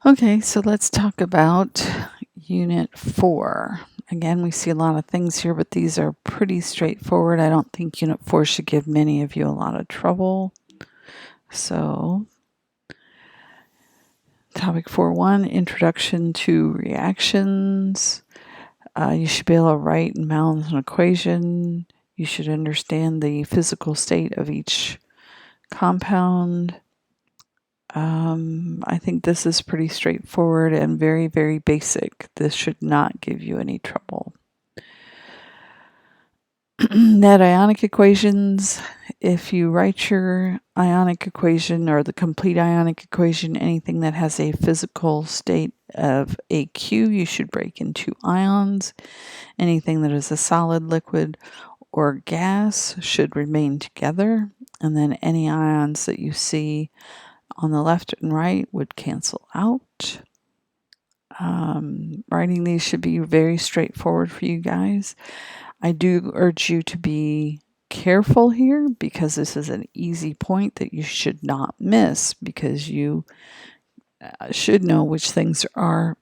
Okay, so let's talk about Unit 4. Again, we see a lot of things here, but these are pretty straightforward. I don't think Unit 4 should give many of you a lot of trouble. So, topic 4.1, Introduction to Reactions. You should be able to write and balance an equation. You should understand the physical state of each compound. I think this is pretty straightforward and very, very basic. This should not give you any trouble. Net ionic equations. If you write your ionic equation or the complete ionic equation, anything that has a physical state of AQ, you should break into ions. Anything that is a solid, liquid, or gas should remain together. And then any ions that you see on the left and right would cancel out. Writing these should be very straightforward for you guys. I do urge you to be careful here because this is an easy point that you should not miss because you should know which things are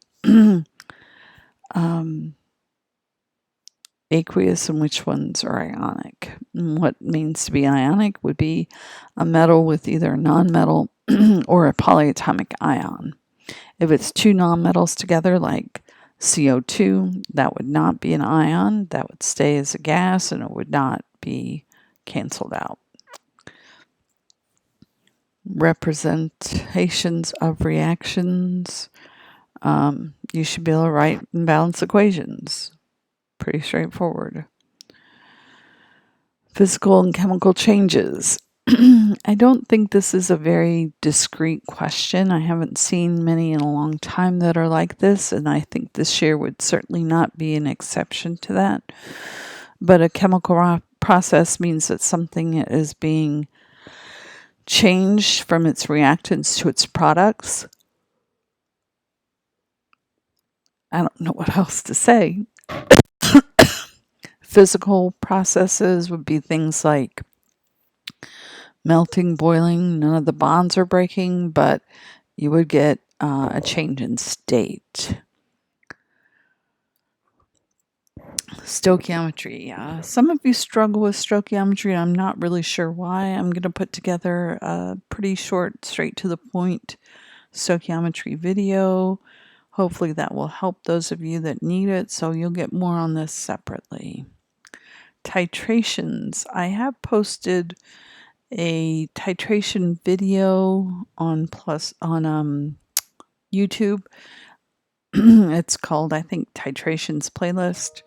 aqueous and which ones are ionic. And what means to be ionic would be a metal with either a nonmetal or a polyatomic ion. If it's two nonmetals together, like CO2, that would not be an ion. That would stay as a gas and it would not be canceled out. Representations of reactions. You should be able to write and balance equations. Pretty straightforward. Physical and chemical changes. I don't think this is a very discrete question. I haven't seen many in a long time that are like this, and I think this year would certainly not be an exception to that. But a chemical process means that something is being changed from its reactants to its products. I don't know what else to say. Physical processes would be things like melting, boiling. None of the bonds are breaking, but you would get a change in state. Stoichiometry. Some of you struggle with stoichiometry. I'm not really sure why. I'm going to put together a pretty short, straight to the point stoichiometry video. Hopefully that will help those of you that need it, so you'll get more on this separately. Titrations. I have posted a titration video on YouTube. It's called, I think, Titrations Playlist.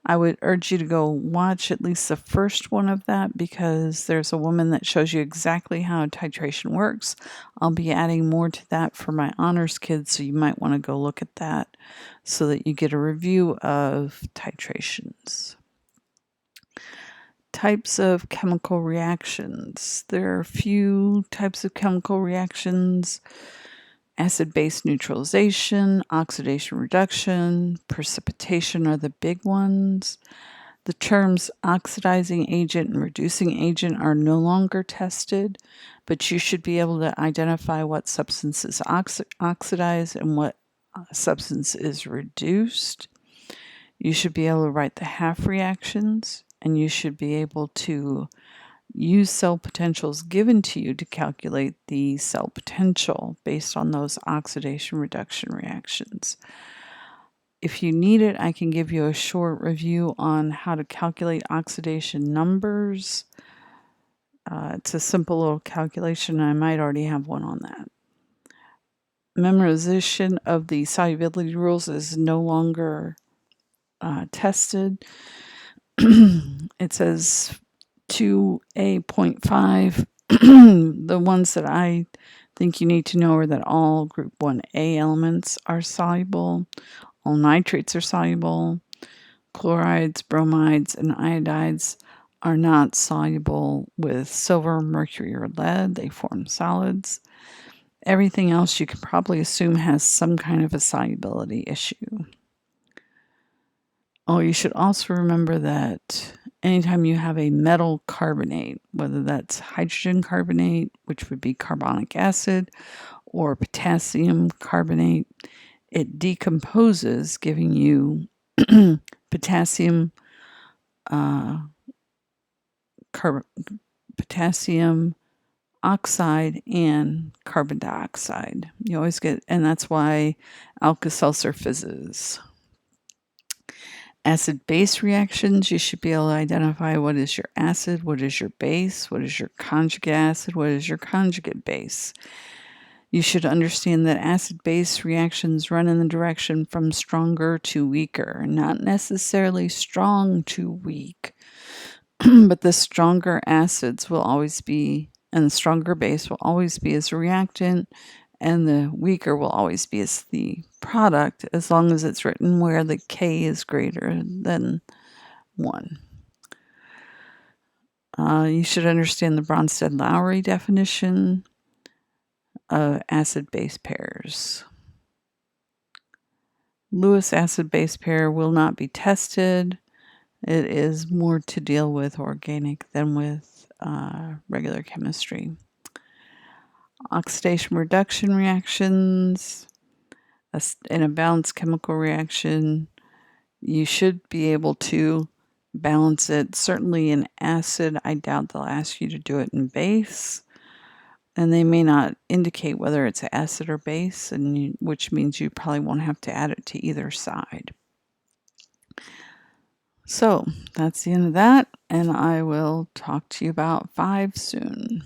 I would urge you to go watch at least the first one of that because there's a woman that shows you exactly how titration works. I'll be adding more to that for my honors kids, so you might want to go look at that so that you get a review of titrations. Types of chemical reactions. There are a few types of chemical reactions. Acid-base neutralization, oxidation reduction, precipitation are the big ones. The terms oxidizing agent and reducing agent are no longer tested, but you should be able to identify what substance is oxidized and what substance is reduced. You should be able to write the half reactions, and you should be able to use cell potentials given to you to calculate the cell potential based on those oxidation reduction reactions. If you need it, I can give you a short review on how to calculate oxidation numbers. It's a simple little calculation. I might already have one on that. Memorization of the solubility rules is no longer tested. It says 2A.5. The ones that I think you need to know are that all group 1A elements are soluble, all nitrates are soluble, chlorides, bromides, and iodides are not soluble with silver, mercury, or lead. They form solids. Everything else you can probably assume has some kind of a solubility issue. Oh, you should also remember that anytime you have a metal carbonate, whether that's hydrogen carbonate, which would be carbonic acid, or potassium carbonate. It decomposes, giving you potassium potassium oxide and carbon dioxide. You always get, and that's why Alka-Seltzer fizzes. Acid-base reactions, you should be able to identify what is your acid, what is your base, what is your conjugate acid, what is your conjugate base. You should understand that acid-base reactions run in the direction from stronger to weaker, not necessarily strong to weak, but the stronger acids will always be, and the stronger base will always be as a reactant, and the weaker will always be as the product, as long as it's written where the K is greater than 1. You should understand the Bronsted-Lowry definition of acid-base pairs. Lewis acid-base pair will not be tested. It is more to deal with organic than with regular chemistry. Oxidation reduction reactions. In a balanced chemical reaction, you should be able to balance it. Certainly in acid, I doubt they'll ask you to do it in base. And they may not indicate whether it's acid or base, which means you probably won't have to add it to either side. So that's the end of that, and I will talk to you about 5 soon.